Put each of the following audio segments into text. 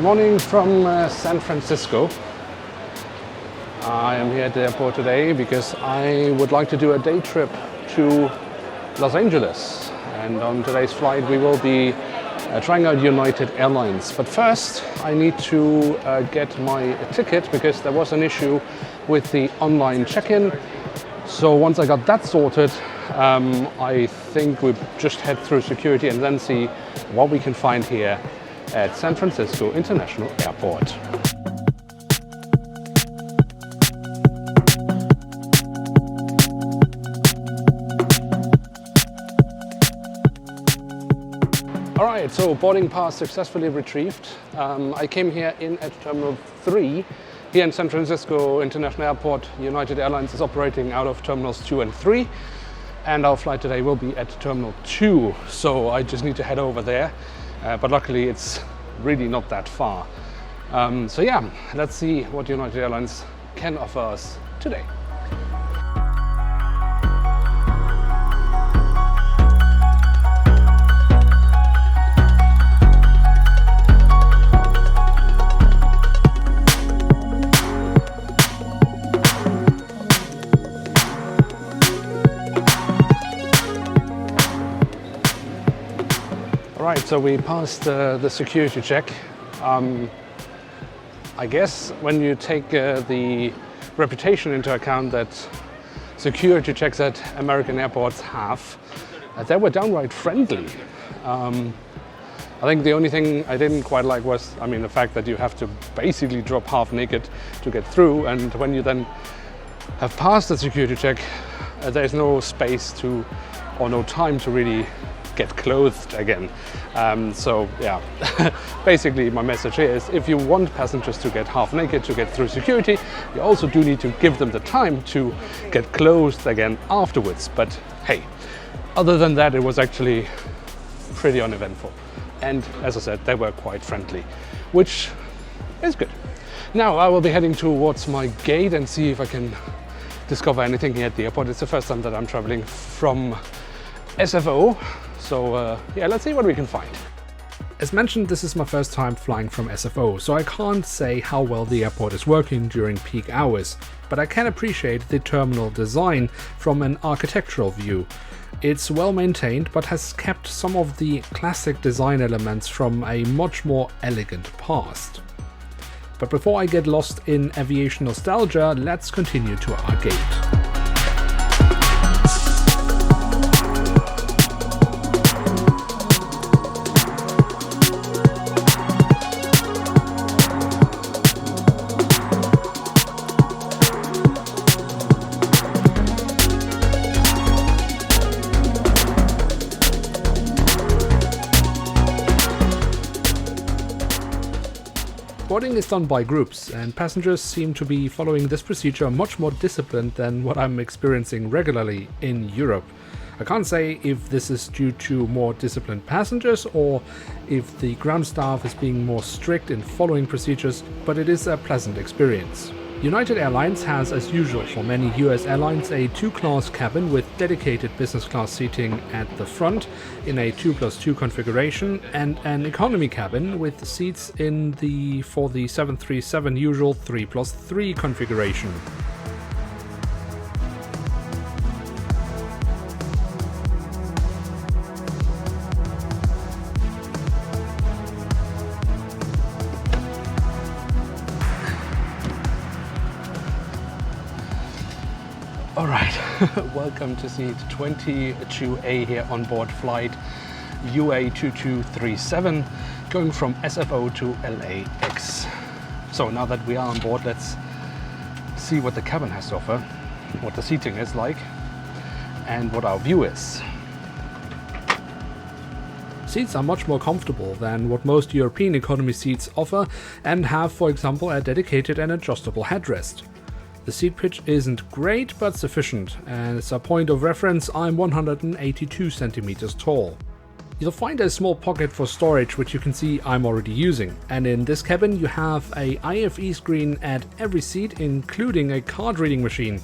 Good morning from San Francisco. I am here at the airport today because I would like to do a day trip to Los Angeles. And on today's flight we will be trying out United Airlines. But first I need to get my ticket because there was an issue with the online check-in. So once I got that sorted, I think we'll just head through security and then see what we can find here at San Francisco International Airport. Alright, so boarding pass successfully retrieved. I came here in at Terminal 3. Here in San Francisco International Airport, United Airlines is operating out of Terminals 2 and 3. And our flight today will be at Terminal 2, so I just need to head over there. But luckily it's really not that far. So yeah, let's see what United Airlines can offer us today. Right, so we passed the security check. I guess when you take the reputation into account that security checks at American airports have, they were downright friendly. I think the only thing I didn't quite like was, the fact that you have to basically drop half naked to get through, and when you then have passed the security check, there's no space to, or no time to really get clothed again. So yeah, basically my message here is if you want passengers to get half naked to get through security, you also do need to give them the time to get clothed again afterwards. But hey, other than that, it was actually pretty uneventful. And as I said, they were quite friendly, which is good. Now I will be heading towards my gate and see if I can discover anything here at the airport. It's the first time that I'm traveling from SFO. So yeah, let's see what we can find. As mentioned, this is my first time flying from SFO, so I can't say how well the airport is working during peak hours, but I can appreciate the terminal design from an architectural view. It's well maintained, but has kept some of the classic design elements from a much more elegant past. But before I get lost in aviation nostalgia, let's continue to our gate. Boarding is done by groups, and passengers seem to be following this procedure much more disciplined than what I'm experiencing regularly in Europe. I can't say if this is due to more disciplined passengers or if the ground staff is being more strict in following procedures, but it is a pleasant experience. United Airlines has, as usual for many US airlines, a two-class cabin with dedicated business class seating at the front in a 2+2 configuration, and an economy cabin with seats for the 737 usual 3+3 configuration. Alright, welcome to seat 22A here on board flight UA2237 going from SFO to LAX. So now that we are on board, let's see what the cabin has to offer, what the seating is like, and what our view is. Seats are much more comfortable than what most European economy seats offer and have, for example, a dedicated and adjustable headrest. The seat pitch isn't great, but sufficient, and as a point of reference, I'm 182 centimeters tall. You'll find a small pocket for storage, which you can see I'm already using, and in this cabin you have a IFE screen at every seat, including a card reading machine.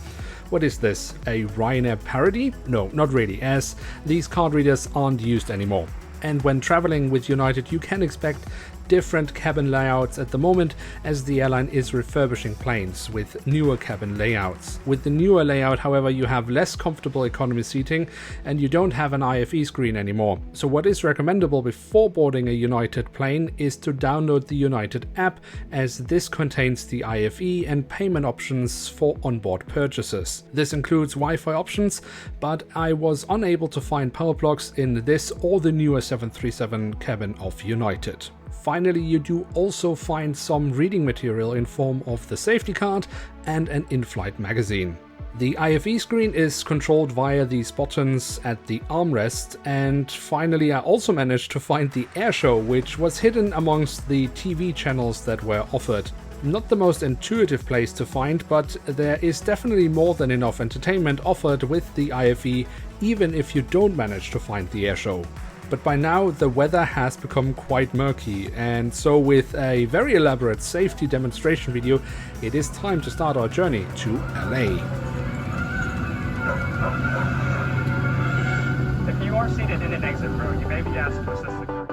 What is this, a Ryanair parody? No, not really, as these card readers aren't used anymore. And when traveling with United, you can expect different cabin layouts at the moment, as the airline is refurbishing planes with newer cabin layouts. With the newer layout, however, you have less comfortable economy seating and you don't have an IFE screen anymore. So what is recommendable before boarding a United plane is to download the United app, as this contains the IFE and payment options for onboard purchases. This includes Wi-Fi options, but I was unable to find power plugs in this or the newer 737 cabin of United. Finally, you do also find some reading material in form of the safety card and an in-flight magazine. The IFE screen is controlled via these buttons at the armrest, and finally I also managed to find the airshow, which was hidden amongst the TV channels that were offered. Not the most intuitive place to find, but there is definitely more than enough entertainment offered with the IFE, even if you don't manage to find the airshow. But by now the weather has become quite murky, and so with a very elaborate safety demonstration video, it is time to start our journey to LA. If you are seated in an exit row, you may be asked to assist the crew.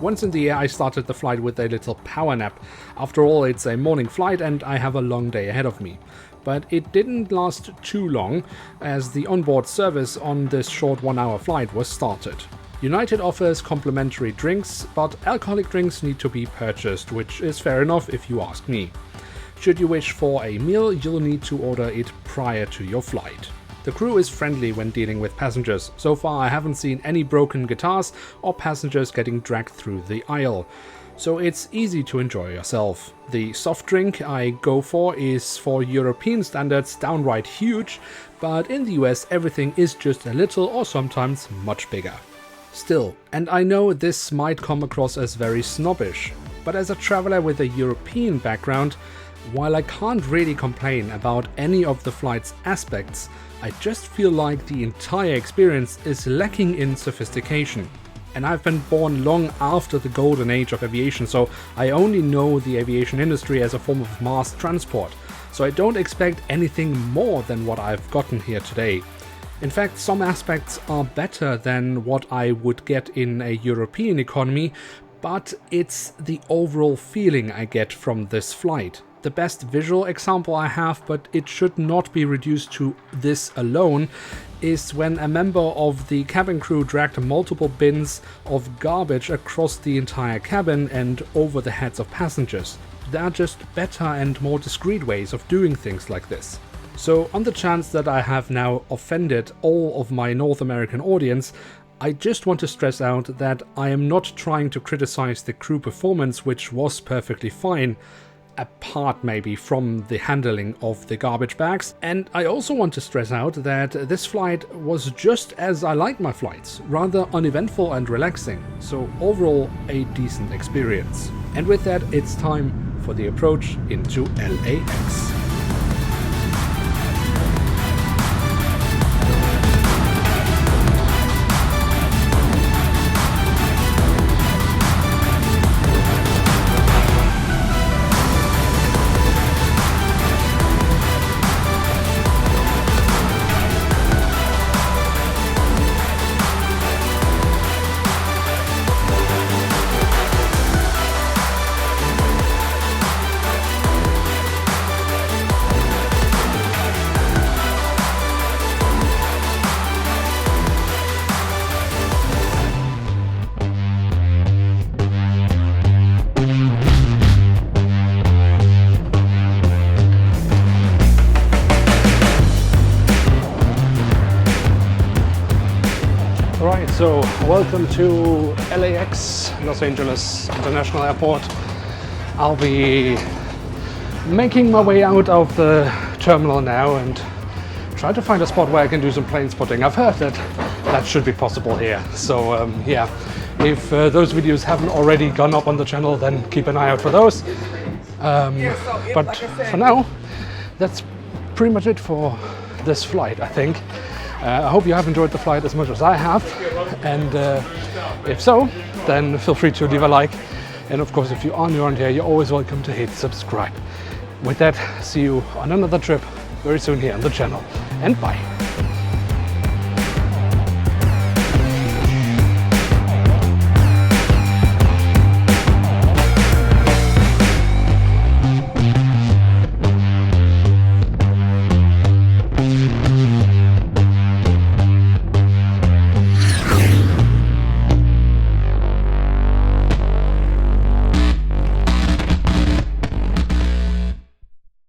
Once in the air, I started the flight with a little power nap. After all, it's a morning flight and I have a long day ahead of me. But it didn't last too long, as the onboard service on this short 1-hour flight was started. United offers complimentary drinks, but alcoholic drinks need to be purchased, which is fair enough if you ask me. Should you wish for a meal, you'll need to order it prior to your flight. The crew is friendly when dealing with passengers. So far I haven't seen any broken guitars or passengers getting dragged through the aisle, so it's easy to enjoy yourself. The soft drink I go for is for European standards downright huge, but in the US everything is just a little or sometimes much bigger. Still, and I know this might come across as very snobbish, but as a traveler with a European background, while I can't really complain about any of the flight's aspects, I just feel like the entire experience is lacking in sophistication. And I've been born long after the golden age of aviation, so I only know the aviation industry as a form of mass transport, so I don't expect anything more than what I've gotten here today. In fact, some aspects are better than what I would get in a European economy, but it's the overall feeling I get from this flight. The best visual example I have, but it should not be reduced to this alone, is when a member of the cabin crew dragged multiple bins of garbage across the entire cabin and over the heads of passengers. There are just better and more discreet ways of doing things like this. So on the chance that I have now offended all of my North American audience, I just want to stress out that I am not trying to criticize the crew performance, which was perfectly fine, apart maybe from the handling of the garbage bags. And I also want to stress out that this flight was just as I like my flights, rather uneventful and relaxing, so overall a decent experience. And with that, it's time for the approach into LAX. Alright, so welcome to LAX, Los Angeles International Airport. I'll be making my way out of the terminal now and try to find a spot where I can do some plane spotting. I've heard that that should be possible here. So yeah, if those videos haven't already gone up on the channel, then keep an eye out for those. But for now, that's pretty much it for this flight, I think. I hope you have enjoyed the flight as much as I have, and if so, then feel free to leave a like, and of course if you are new around here, you're always welcome to hit subscribe. With that, see you on another trip very soon here on the channel, and bye.